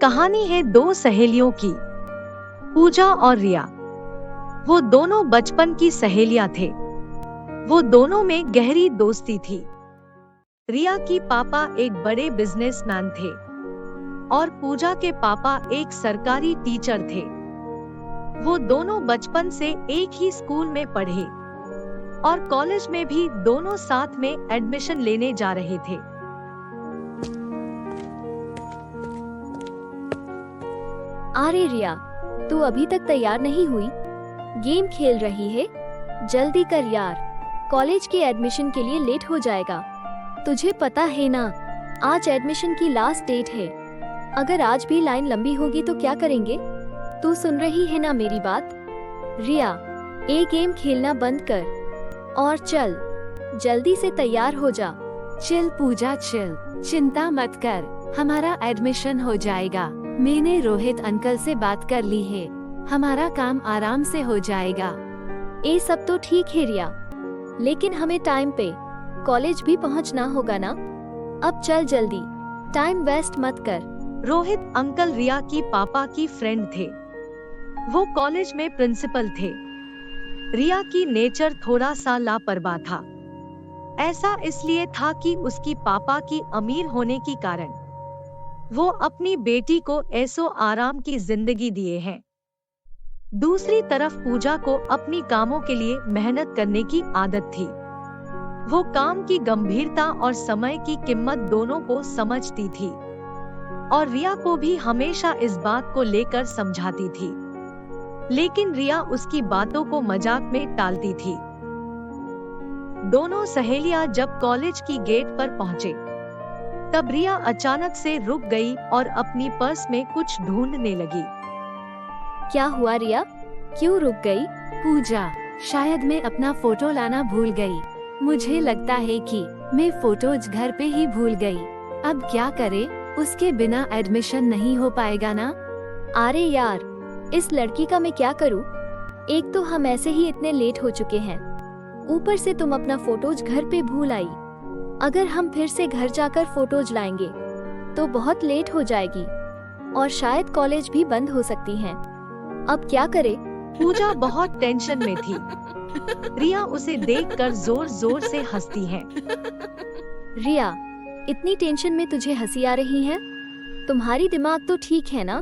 कहानी है दो सहेलियों की, पूजा और रिया। वो दोनों बचपन की सहेलियां थे। वो दोनों में गहरी दोस्ती थी। रिया की पापा एक बड़े बिजनेसमैन थे और पूजा के पापा एक सरकारी टीचर थे। वो दोनों बचपन से एक ही स्कूल में पढ़े और कॉलेज में भी दोनों साथ में एडमिशन लेने जा रहे थे। अरे रिया, तू अभी तक तैयार नहीं हुई? गेम खेल रही है? जल्दी कर यार, कॉलेज के एडमिशन के लिए लेट हो जाएगा। तुझे पता है ना, आज एडमिशन की लास्ट डेट है। अगर आज भी लाइन लंबी होगी तो क्या करेंगे? तू सुन रही है ना मेरी बात? रिया, ये गेम खेलना बंद कर और चल, जल्दी से तैयार हो जा। चिल पूजा चिल, चिंता मत कर, हमारा एडमिशन हो जाएगा। मैंने रोहित अंकल से बात कर ली है, हमारा काम आराम से हो जाएगा। ये सब तो ठीक है रिया, लेकिन हमें टाइम पे कॉलेज भी पहुंचना होगा ना। अब चल जल्दी, टाइम वेस्ट मत कर। रोहित अंकल रिया की पापा की फ्रेंड थे। वो कॉलेज में प्रिंसिपल थे। रिया की नेचर थोड़ा सा लापरवाह था। ऐसा इसलिए था कि उसकी पापा की अमीर होने के कारण वो अपनी बेटी को ऐसो आराम की जिंदगी दिए हैं। दूसरी तरफ पूजा को अपनी कामों के लिए मेहनत करने की आदत थी। वो काम की गंभीरता और समय की कीमत दोनों को समझती थी और रिया को भी हमेशा इस बात को लेकर समझाती थी, लेकिन रिया उसकी बातों को मजाक में टालती थी। दोनों सहेलियां जब कॉलेज की गेट पर पहुंचे, तब रिया अचानक से रुक गई और अपनी पर्स में कुछ ढूंढने लगी। क्या हुआ रिया, क्यों रुक गई? पूजा, शायद मैं अपना फोटो लाना भूल गई। मुझे लगता है कि मैं फोटोज घर पे ही भूल गई। अब क्या करे, उसके बिना एडमिशन नहीं हो पाएगा ना। अरे यार, इस लड़की का मैं क्या करूं? एक तो हम ऐसे ही इतने लेट हो चुके हैं, ऊपर से तुम अपना फोटोज घर पे भूल आई। अगर हम फिर से घर जाकर फोटोज लाएंगे तो बहुत लेट हो जाएगी और शायद कॉलेज भी बंद हो सकती है। अब क्या करे? पूजा बहुत टेंशन में थी। रिया उसे देखकर जोर जोर से हंसती है। रिया, इतनी टेंशन में तुझे हंसी आ रही है? तुम्हारी दिमाग तो ठीक है ना?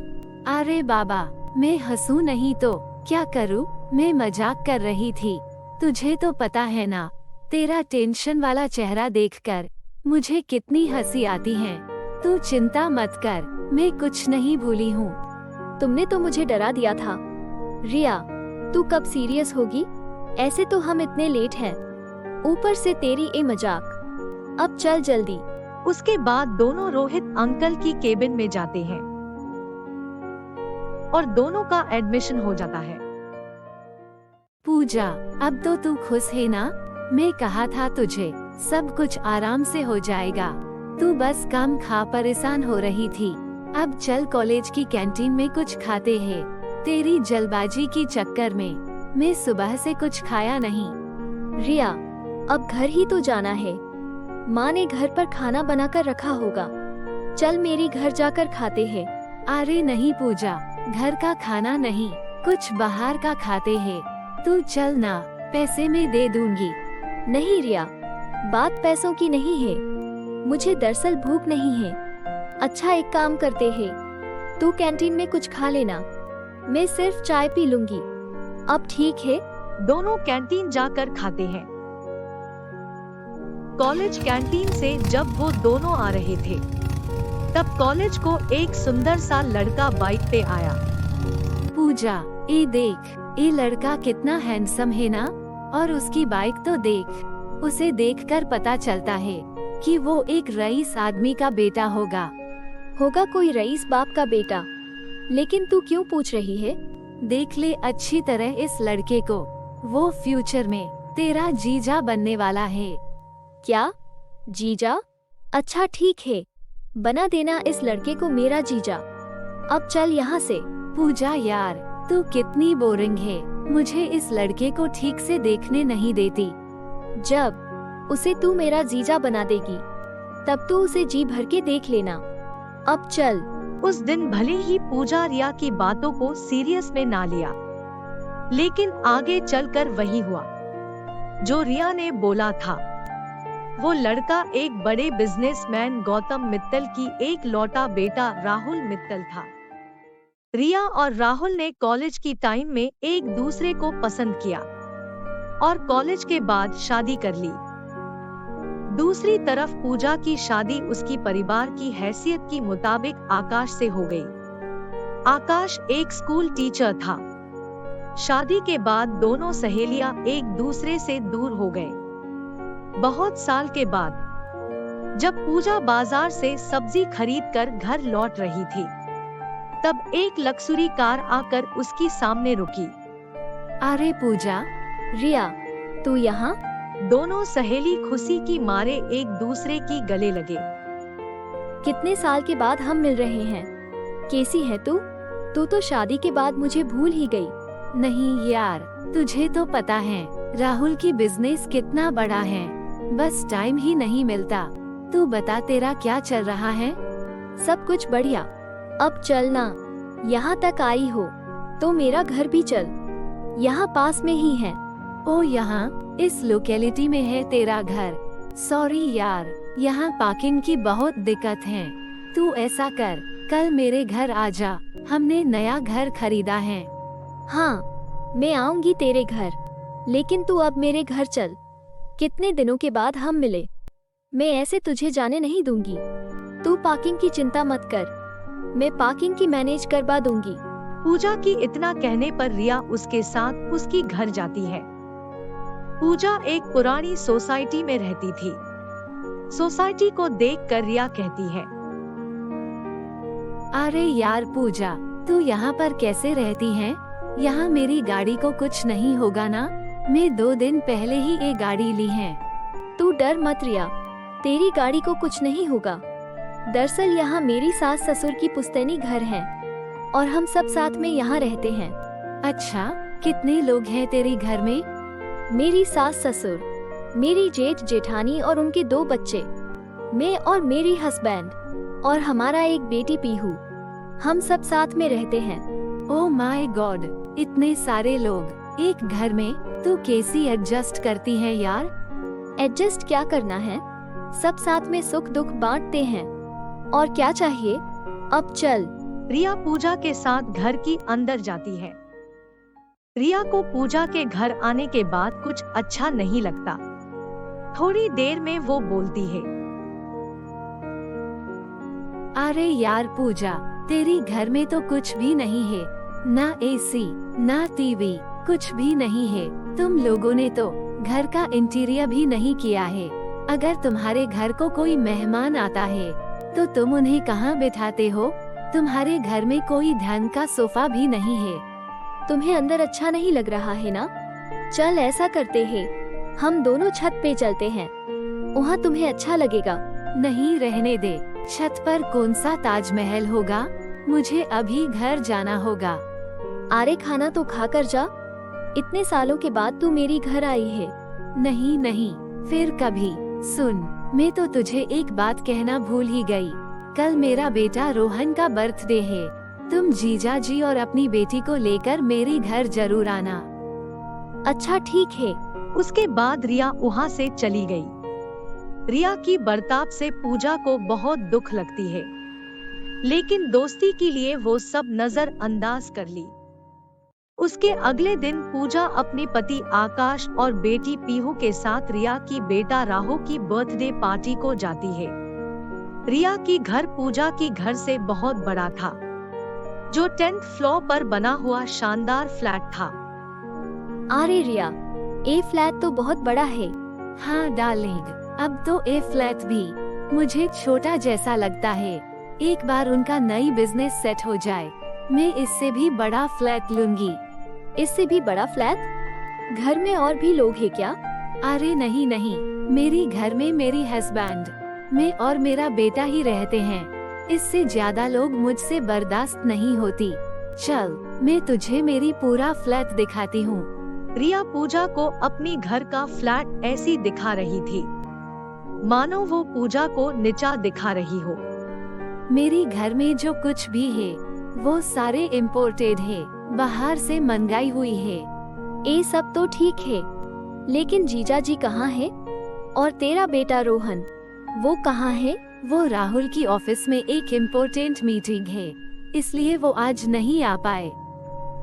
अरे बाबा, मैं हंसू नहीं तो क्या करूं? मैं मजाक कर रही थी। तुझे तो पता है ना, तेरा टेंशन वाला चेहरा देखकर मुझे कितनी हंसी आती है। तू चिंता मत कर, मैं कुछ नहीं भूली हूँ। तुमने तो मुझे डरा दिया था। रिया, तू कब सीरियस होगी? ऐसे तो हम इतने लेट हैं, ऊपर से तेरी ये मजाक। अब चल जल्दी। उसके बाद दोनों रोहित अंकल की केबिन में जाते हैं और दोनों का एडमिशन हो जाता है। पूजा, अब तो तू खुश है ना? मैं कहा था तुझे, सब कुछ आराम से हो जाएगा। तू बस काम खा परेशान हो रही थी। अब चल कॉलेज की कैंटीन में कुछ खाते हैं। तेरी जल्दबाजी की चक्कर में मैं सुबह से कुछ खाया नहीं। रिया, अब घर ही तो जाना है। माँ ने घर पर खाना बनाकर रखा होगा। चल मेरी घर जाकर खाते हैं। अरे नहीं पूजा, घर का खाना नहीं, कुछ बाहर का खाते हैं। तू चल ना, पैसे मैं दे दूंगी। नहीं रिया, बात पैसों की नहीं है, मुझे दरअसल भूख नहीं है। अच्छा एक काम करते हैं, तू कैंटीन में कुछ खा लेना, मैं सिर्फ चाय पी लूंगी। अब ठीक है? दोनों कैंटीन जाकर खाते हैं। कॉलेज कैंटीन से जब वो दोनों आ रहे थे, तब कॉलेज को एक सुंदर सा लड़का बाइक पे आया। पूजा, ये देख, ये लड़का कितना हैंडसम है ना? और उसकी बाइक तो देख। उसे देखकर पता चलता है कि वो एक रईस आदमी का बेटा होगा। होगा कोई रईस बाप का बेटा, लेकिन तू क्यों पूछ रही है? देख ले अच्छी तरह इस लड़के को, वो फ्यूचर में तेरा जीजा बनने वाला है। क्या? जीजा? अच्छा ठीक है, बना देना इस लड़के को मेरा जीजा। अब चल यहाँ से। पूजा यार, तू कितनी बोरिंग है, मुझे इस लड़के को ठीक से देखने नहीं देती। जब उसे तू मेरा जीजा बना देगी, तब तू उसे जी भर के देख लेना। अब चल, उस दिन भले ही पूजा रिया की बातों को सीरियस में ना लिया, लेकिन आगे चलकर वही हुआ जो रिया ने बोला था। वो लड़का एक बड़े बिजनेसमैन गौतम मित्तल की एक लौटा बेटा राहुल मित्तल था। रिया और राहुल ने कॉलेज की टाइम में एक दूसरे को पसंद किया और कॉलेज के बाद शादी कर ली। दूसरी तरफ पूजा की शादी उसकी परिवार की हैसियत के मुताबिक आकाश से हो गई। आकाश एक स्कूल टीचर था। शादी के बाद दोनों सहेलियां एक दूसरे से दूर हो गए। बहुत साल के बाद जब पूजा बाजार से सब्जी खरीद कर घर लौट रही थी, तब एक लक्सुरी कार आकर उसकी सामने रुकी। अरे पूजा, रिया, तू यहाँ? दोनों सहेली खुशी की मारे एक दूसरे की गले लगे। कितने साल के बाद हम मिल रहे हैं। कैसी है तू? तू तो शादी के बाद मुझे भूल ही गई। नहीं यार, तुझे तो पता है राहुल की बिजनेस कितना बड़ा है, बस टाइम ही नहीं मिलता। तू बता, तेरा क्या चल रहा है? सब कुछ बढ़िया। अब चलना, यहाँ तक आई हो तो मेरा घर भी चल, यहाँ पास में ही है। ओ, यहाँ इस लोकेलिटी में है तेरा घर? सॉरी यार, यहाँ पार्किंग की बहुत दिक्कत है। तू ऐसा कर, कल मेरे घर आ जा, हमने नया घर खरीदा है। हाँ, मैं आऊंगी तेरे घर, लेकिन तू अब मेरे घर चल। कितने दिनों के बाद हम मिले, मैं ऐसे तुझे जाने नहीं दूंगी। तू पार्किंग की चिंता मत कर, मैं पार्किंग की मैनेज करवा दूंगी। पूजा की इतना कहने पर रिया उसके साथ उसकी घर जाती है। पूजा एक पुरानी सोसाइटी में रहती थी। सोसाइटी को देखकर रिया कहती है, अरे यार पूजा, तू यहाँ पर कैसे रहती है? यहाँ मेरी गाड़ी को कुछ नहीं होगा ना? मैं 2 दिन पहले ही एक गाड़ी ली है। तू डर मत रिया, तेरी गाड़ी को कुछ नहीं होगा। दरअसल यहाँ मेरी सास ससुर की पुश्तैनी घर है और हम सब साथ में यहाँ रहते हैं। अच्छा, कितने लोग हैं तेरे घर में? मेरी सास ससुर, मेरी जेठ जेठानी और उनके 2 बच्चे, मैं और मेरी हस्बैंड और हमारा एक बेटी पीहू। हम सब साथ में रहते हैं। ओह माय गॉड, इतने सारे लोग एक घर में, तू कैसी एडजस्ट करती है यार? एडजस्ट क्या करना है, सब साथ में सुख दुख बांटते हैं। और क्या चाहिए? अब चल। रिया पूजा के साथ घर की अंदर जाती है। रिया को पूजा के घर आने के बाद कुछ अच्छा नहीं लगता। थोड़ी देर में वो बोलती है, अरे यार पूजा, तेरी घर में तो कुछ भी नहीं है, ना एसी, ना टीवी, कुछ भी नहीं है। तुम लोगों ने तो घर का इंटीरियर भी नहीं किया है। अगर तुम्हारे घर को कोई मेहमान आता है तो तुम उन्हें कहाँ बिठाते हो? तुम्हारे घर में कोई ढंग का सोफा भी नहीं है। तुम्हें अंदर अच्छा नहीं लग रहा है ना? चल ऐसा करते हैं, हम दोनों छत पे चलते हैं, वहाँ तुम्हें अच्छा लगेगा। नहीं, रहने दे। छत पर कौन सा ताजमहल होगा? मुझे अभी घर जाना होगा। अरे खाना तो खा कर जा, इतने सालों के बाद तू मेरी घर आई है। नहीं नहीं, फिर कभी। सुन, मैं तो तुझे एक बात कहना भूल ही गई। कल मेरा बेटा रोहन का बर्थडे है। तुम जीजा जी और अपनी बेटी को लेकर मेरे घर जरूर आना। अच्छा ठीक है। उसके बाद रिया वहाँ से चली गई। रिया की बर्ताव से पूजा को बहुत दुख लगती है, लेकिन दोस्ती के लिए वो सब नजरअंदाज कर ली। उसके अगले दिन पूजा अपने पति आकाश और बेटी पीहू के साथ रिया की बेटा राहु की बर्थडे पार्टी को जाती है। रिया की घर पूजा की घर से बहुत बड़ा था, जो 10th फ्लोर पर बना हुआ शानदार फ्लैट था। अरे रिया, ए फ्लैट तो बहुत बड़ा है। हाँ डार्लिंग, अब तो ए फ्लैट भी मुझे छोटा जैसा लगता है। एक बार उनका नई बिजनेस सेट हो जाए, मैं इससे भी बड़ा फ्लैट लूंगी। इससे भी बड़ा फ्लैट? घर में और भी लोग हैं क्या? अरे नहीं नहीं, मेरी घर में मेरी हस्बैंड, मैं और मेरा बेटा ही रहते हैं। इससे ज्यादा लोग मुझसे बर्दाश्त नहीं होती। चल, मैं तुझे मेरी पूरा फ्लैट दिखाती हूँ। रिया पूजा को अपनी घर का फ्लैट ऐसी दिखा रही थी मानो वो पूजा को नीचा दिखा रही हो। मेरी घर में जो कुछ भी है वो सारे इम्पोर्टेड है, बाहर से मंगाई हुई है। ये सब तो ठीक है, लेकिन जीजा जी कहाँ है? और तेरा बेटा रोहन, वो कहाँ है? वो राहुल की ऑफिस में एक इम्पोर्टेंट मीटिंग है, इसलिए वो आज नहीं आ पाए।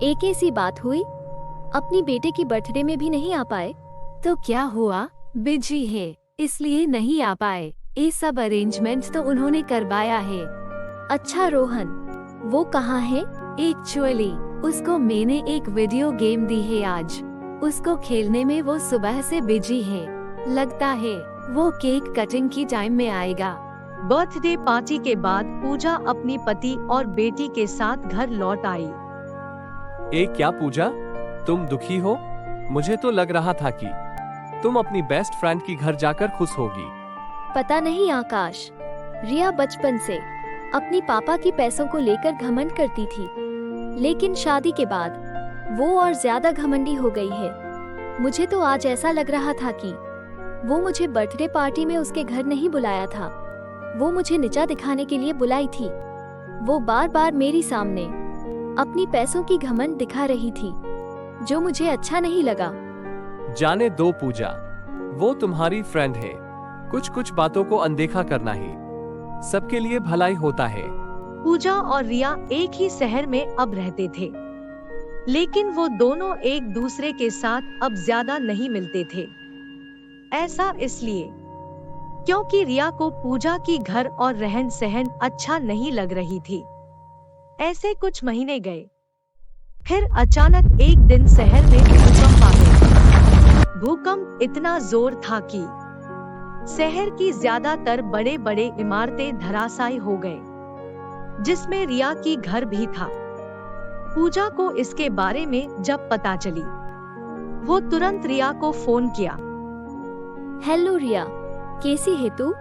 एक ऐसी बात हुई, अपनी बेटे की बर्थडे में भी नहीं आ पाए? तो क्या हुआ, बिजी है इसलिए नहीं आ पाए। ये सब अरेंजमेंट तो उन्होंने करवाया है। अच्छा रोहन, वो कहाँ है? एक्चुअली उसको मैंने एक वीडियो गेम दी है आज, उसको खेलने में वो सुबह से बिजी है। लगता है वो केक कटिंग की टाइम में आएगा। बर्थडे पार्टी के बाद पूजा अपनी पति और बेटी के साथ घर लौट आई। क्या पूजा, तुम दुखी हो? मुझे तो लग रहा था कि तुम अपनी बेस्ट फ्रेंड की घर जाकर खुश होगी। पता नहीं आकाश, रिया बचपन से अपनी पापा की पैसों को लेकर घमंड करती थी, लेकिन शादी के बाद वो और ज्यादा घमंडी हो गई है। मुझे तो आज ऐसा लग रहा था कि वो मुझे बर्थडे पार्टी में उसके घर नहीं बुलाया था, वो मुझे नीचा दिखाने के लिए बुलाई थी। वो बार बार मेरी सामने अपनी पैसों की घमंड दिखा रही थी, जो मुझे अच्छा नहीं लगा। जाने दो पूजा, वो तुम्हारी फ्रेंड है, कुछ कुछ बातों को अनदेखा करना ही सबके लिए भलाई होता है। पूजा और रिया एक ही शहर में अब रहते थे, लेकिन वो दोनों एक दूसरे के साथ अब ज्यादा नहीं मिलते थे। ऐसा इसलिए क्योंकि रिया को पूजा की घर और रहन सहन अच्छा नहीं लग रही थी। ऐसे कुछ महीने गए, फिर अचानक एक दिन शहर में भूकंप आ गया। भूकंप इतना जोर था कि शहर की ज्यादातर बड़े बड़े इमारतें धराशायी हो गए, जिसमें रिया की घर भी था। पूजा को इसके बारे में जब पता चली, वो तुरंत रिया को फोन किया। हेलो रिया, कैसी है तू?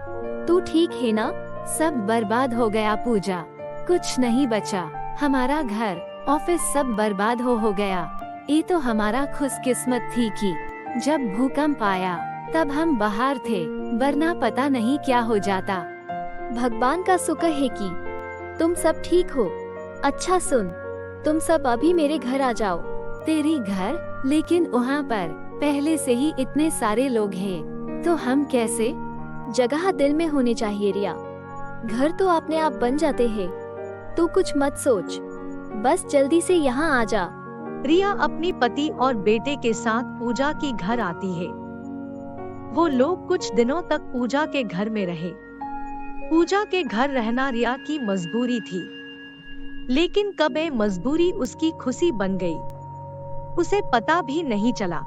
तू ठीक है ना? सब बर्बाद हो गया पूजा, कुछ नहीं बचा। हमारा घर, ऑफिस सब बर्बाद हो गया। ये तो हमारा खुशकिस्मत थी कि जब भूकंप आया तब हम बाहर थे, वरना पता नहीं क्या हो जाता। भगवान का शुक्र है कि तुम सब ठीक हो। अच्छा सुन, तुम सब अभी मेरे घर आ जाओ। तेरी घर? लेकिन वहाँ पर पहले से ही इतने सारे लोग हैं, तो हम कैसे? जगह दिल में होनी चाहिए रिया, घर तो अपने आप बन जाते हैं। तू कुछ मत सोच, बस जल्दी से यहाँ आ जा। रिया अपनी पति और बेटे के साथ पूजा की घर आती है। वो लोग कुछ दिनों तक पूजा के घर में रहे। पूजा के घर रहना रिया की मजबूरी थी, लेकिन कब ये मजबूरी उसकी खुशी बन गई, उसे पता भी नहीं चला।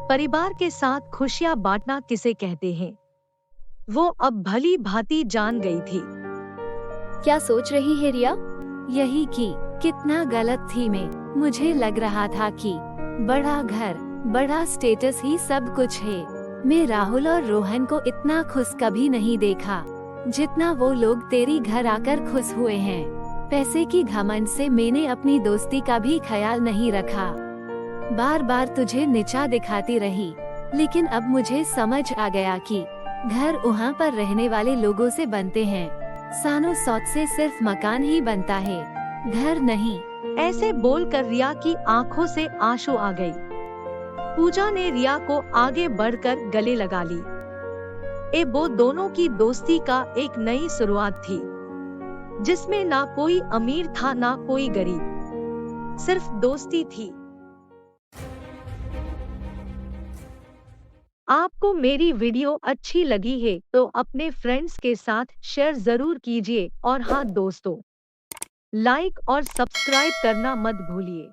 परिवार के साथ खुशियां बांटना किसे कहते हैं, वो अब भली भांति जान गई थी। क्या सोच रही है रिया? यही कि कितना गलत थी मैं। मुझे लग रहा था कि बड़ा घर, बड़ा स्टेटस ही सब कुछ है। मैं राहुल और रोहन को इतना खुश कभी नहीं देखा जितना वो लोग तेरी घर आकर खुश हुए हैं। पैसे की घमंड से मैंने अपनी दोस्ती का भी ख्याल नहीं रखा, बार बार तुझे नीचा दिखाती रही। लेकिन अब मुझे समझ आ गया कि घर वहाँ पर रहने वाले लोगों से बनते हैं, सानों सौत से सिर्फ मकान ही बनता है, घर नहीं। ऐसे बोलकर रिया की आंखों से आंसू आ गई। पूजा ने रिया को आगे बढ़कर गले लगा ली। वो दोनों की दोस्ती का एक नई शुरुआत थी, जिसमें ना कोई अमीर था ना कोई गरीब, सिर्फ दोस्ती थी। आपको मेरी वीडियो अच्छी लगी है तो अपने फ्रेंड्स के साथ शेयर जरूर कीजिए और हाँ दोस्तों, लाइक और सब्सक्राइब करना मत भूलिए।